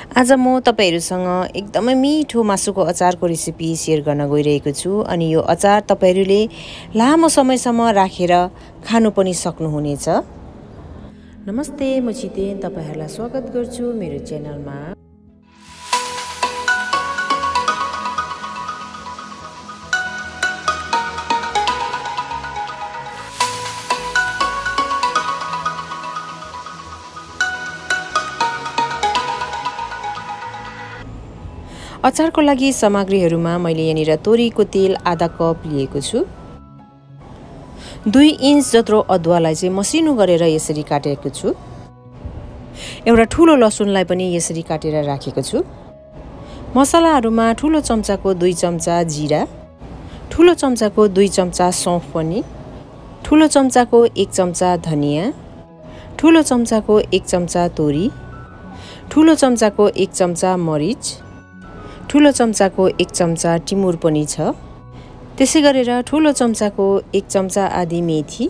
आज म तपाईहरुसँग एकदमै मिठो मासुको अचारको रेसिपी शेयर गर्न गइरहेको छु अनि यो अचार तपाईहरुले लामो समयसम्म राखेर खानु पनि सक्नुहुनेछ। नमस्ते, म छितेन तपाईहरुलाई स्वागत गर्छु मेरो च्यानलमा। अचारको लागि सामग्रीहरुमा मैले यहाँनिर तोरीको तेल आधा कप लिएको छु। 2 इन्च जत्रो अदुवालाई चाहिँ मसिनो गरेर यसरी काटेको छु। एउटा ठूलो लसुनलाई पनि यसरी काटेर राखेको छु। मसलाहरुमा ठूलो चम्चाको 2 चम्चा जीरा, ठूलो चम्चाको 2 चम्चा सौंफ पनि, ठूलो चम्चाको 1 चम्चा धनिया, ठूलो चम्चाको 1 चम्चा तोरी, ठूलो चम्चाको 1 चम्चा मरिच, ठूलो चम्चाको 1 चम्चा टिमुर पनि छ। त्यसै गरेर ठूलो चम्चाको 1 चम्चा आदि मेथी,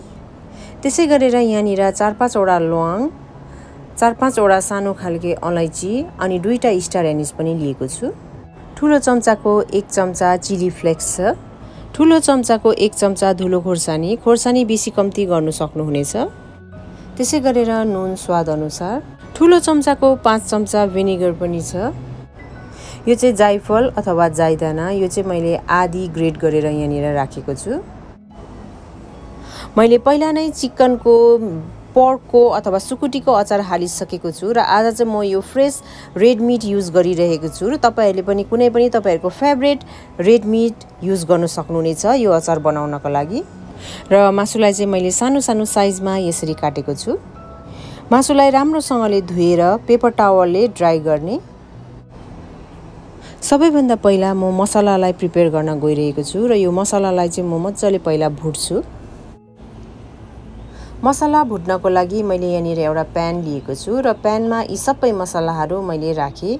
त्यसै गरेर यहाँनिर 4-5 वटा ल्वाङ, 4-5 वटा सानो खालके अलैची अनि 2टा स्टार एनिस पनि लिएको छु। ठूलो चम्चाको 1 चम्चा चिली फ्लेक्स छ। ठूलो चम्चाको 1 चम्चा धुलो खोर्सानी, खोर्सानी बेसी कम्ती गर्नु सक्नुहुनेछ। त्यसै गरेर नुन स्वाद अनुसार। ठूलो चम्चाको 5 चम्चा भिनेगर पनि छ। यो चाहिँ जायफल अथवा जायदाना, यो चाहिँ मैले आधी ग्रेट गरेर यहाँनिर राखेको छु। मैले पहिला नै चिकनको, पर्कको अथवा सुकुटीको अचार हालिसकेको छु र आज चाहिँ म यो फ्रेश रेड मिट युज गरिरहेको छु र तपाईहरुले पनि कुनै पनि तपाईहरुको फेभरेट रेड मिट युज गर्न सक्नुहुनेछ यो अचार बनाउनको लागि। र मासुलाई चाहिँ मैले सानो सानो साइजमा यसरी काटेको छु। मासुलाई राम्रोसँगले धुएर पेपर टावलले ड्राई गर्ने। सबैभन्दा पहिला म मसलालाई प्रिपेयर गर्न गइरहेको छु र यो मसलालाई चाहिँ म मज्जाले पहिला भुट्छु। मसला भुट्नको लागि मैले यहाँनिर एउटा प्यान लिएको छु र प्यानमा यी सबै मसलाहरू मैले राखे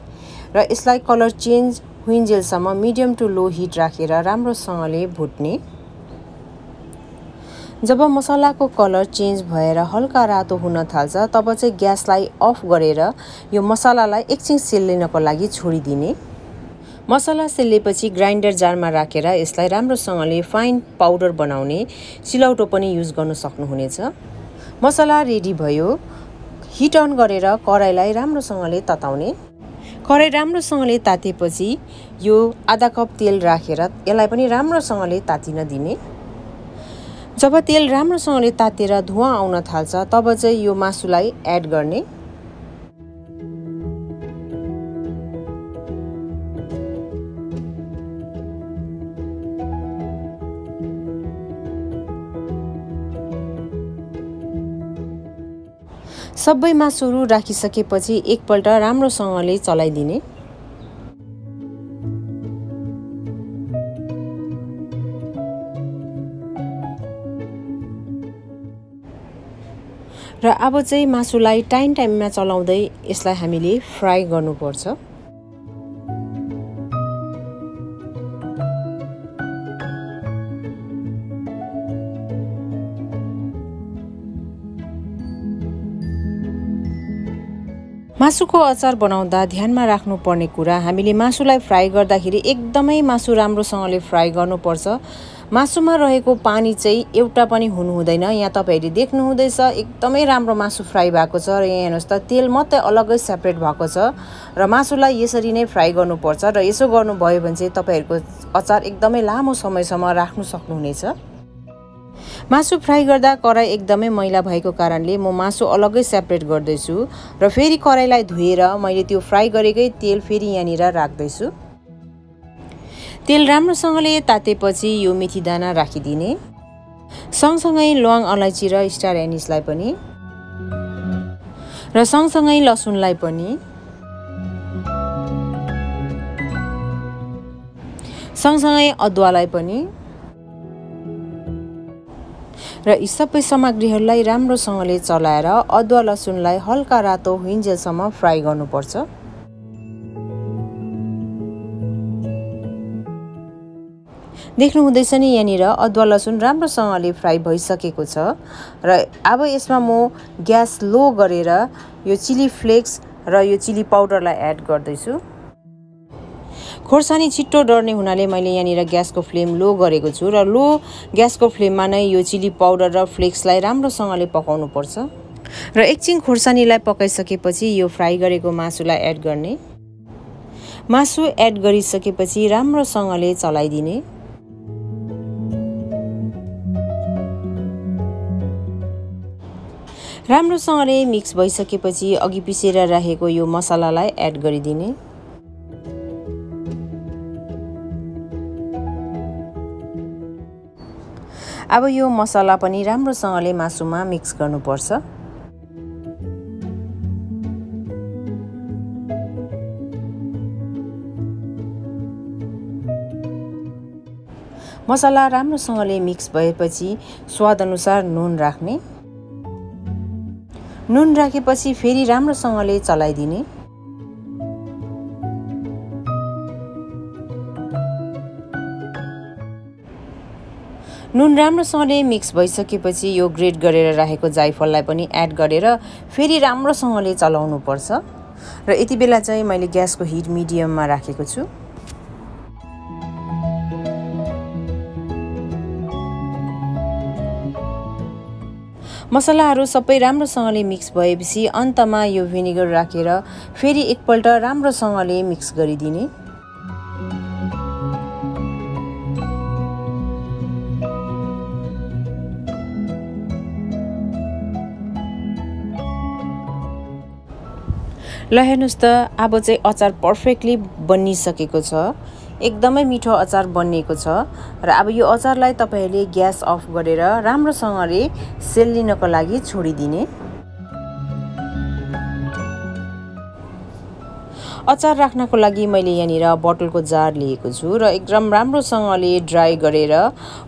र यसलाई कलर चेन्ज हुइन्जेलसम्म मिडियम टु लो हिट राखेर राम्रोसँगले भुट्ने। जब मसलाको कलर चेन्ज भएर हल्का रातो हुन थाल्छ तब चाहिँ ग्यासलाई अफ गरेर यो मसलालाई एकछिन सेल्लिनको लागि छोडिदिने। मसला सेल्लेपछि ग्राइन्डर जारमा राखेर यसलाई राम्रोसँगले फाइन पाउडर बनाउने सिलौटो पनि युज गर्न सक्नुहुनेछ। मसला रेडी भयो। हिट अन गरेर कराईलाई राम्रोसँगले तताउने। कराई राम्रोसँगले तातेपछि यो आधा कप तेल राखेर यसलाई पनि राम्रोसँगले तातिन दिने। जब तेल राम्रोसँगले तातेर धुवा आउन थाल्छ तब चाहिँ यो मासुलाई एड गर्ने। सबै मासुहरू राखिसकेपछि एकपल्ट राम्रोसँगले चलाइदिने। र अब चाहिँ मासुलाई टाइममा चलाउँदै यसलाई हामीले फ्राई गर्नुपर्छ। मासुको अचार बनाउँदा ध्यानमा राख्नुपर्ने कुरा, हामीले मासुलाई फ्राई गर्दाखेरि एकदमै मासु राम्रोसँगले फ्राई गर्नुपर्छ। मासुमा रहेको पानी चाहिँ एउटा पनि हुनु हुँदैन। यहाँ तपाईहरुले देख्नु हुँदैछ एकदमै राम्रो मासु फ्राई भएको छ र यहाँ हेर्नुस् त तेल मात्रै अलग्गै सेपरेट भएको छ र मासुलाई यसरी नै फ्राई गर्नुपर्छ र यसो गर्नुभयो भने चाहिँ तपाईहरुको अचार एकदमै लामो समयसम्म राख्नु सक्नुहुनेछ। मासु फ्राई गर्दा कराई एकदमै मैला भएको कारणले म मासु अलग्गै सेपरेट गर्दैछु र फेरि कराईलाई धुएर मैले त्यो फ्राई गरेकै तेल फेरि यहाँनिर राख्दैछु। तेल राम्रोसँगले तातेपछि यो मेथी दाना राखिदिने। सँगसँगै ल्वाङ, अलैची र स्टार एनिसलाई पनि र सँगसँगै लसुनलाई पनि, सँगसँगै अदुवालाई पनि र यी सबै सामग्रीहरूलाई राम्रोसँगले चलाएर अदुवा लसुनलाई हल्का रातो हुइन्जेलसम्म फ्राई गर्नुपर्छ। देख्नु हुँदैछ नि यहाँनिर अदुवा लसुन राम्रोसँगले फ्राई भइसकेको छ र अब यसमा म ग्यास लो गरेर यो चिली फ्लेक्स र यो चिली पाउडरलाई एड गर्दैछु। खोर्सानी छिट्टो डढ्ने हुनाले मैले यहाँनिर ग्यासको फ्लेम लो गरेको छु र लो ग्यासको फ्लेममा नै यो चिली पाउडर र फ्लेक्सलाई राम्रोसँगले पकाउनु पर्छ। र एकछिन खोर्सानीलाई पकाइसकेपछि यो फ्राई गरेको मासुलाई एड गर्ने। मासु एड गरिसकेपछि राम्रोसँगले चलाइदिने। राम्रोसँगले मिक्स भइसकेपछि अघि पिसेर राखेको यो मसलालाई एड गरिदिने। अब यो मसला पनि राम्रोसँगले मासुमा मिक्स गर्नुपर्छ। मसला राम्रोसँगले मिक्स भएपछि स्वादअनुसार नुन राख्ने। नुन राखेपछि फेरि राम्रोसँगले चलाइदिने। नुन राम्रोसँगले मिक्स भइसकेपछि यो ग्रेट गरेर राखेको जायफललाई पनि एड गरेर फेरि राम्रोसँगले चलाउनु पर्छ। र यति बेला चाहिँ मैले ग्यासको हिट मिडियममा राखेको छु। मसलाहरू सबै राम्रोसँगले मिक्स भएपछि अन्तमा यो भिनेगर राखेर फेरि एकपल्ट राम्रोसँगले मिक्स गरिदिने। ल हेर्नुस् त अब चाहिँ अचार पर्फेक्टली बनिसकेको छ। एकदमै मिठो अचार बनिएको छ। र अब यो अचारलाई तपाईहरुले ग्यास अफ गरेर राम्रोसँगले सेल्लिनको लागि छोडिदिने। अचार राख्नको लागि मैले यहाँनिर बोतलको जार लिएको छु र एकदम राम्रोसँगले ड्राई गरेर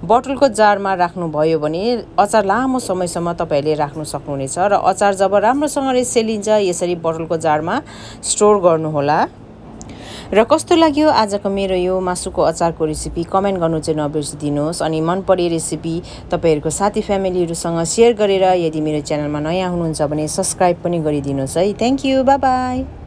बोतलको जारमा राख्नुभयो भने अचार लामो समयसम्म तपाईहरुले राख्न सक्नुहुनेछ। र अचार जब राम्रोसँगले सेलिन्छ यसरी बोतलको जारमा स्टोर गर्नुहोला। र कस्तो लाग्यो आजको मेरो यो मासुको अचारको रेसिपी कमेन्ट गर्नु चाहिँ नबिर्सिदिनुहोस्। अनि मन परे रेसिपी तपाईहरुको साथी फ्यामिलीहरुसँग शेयर गरेर यदि मेरो च्यानलमा नयाँ हुनुहुन्छ भने सब्स्क्राइब पनि गरिदिनुहोस् है। Thank you, bye bye.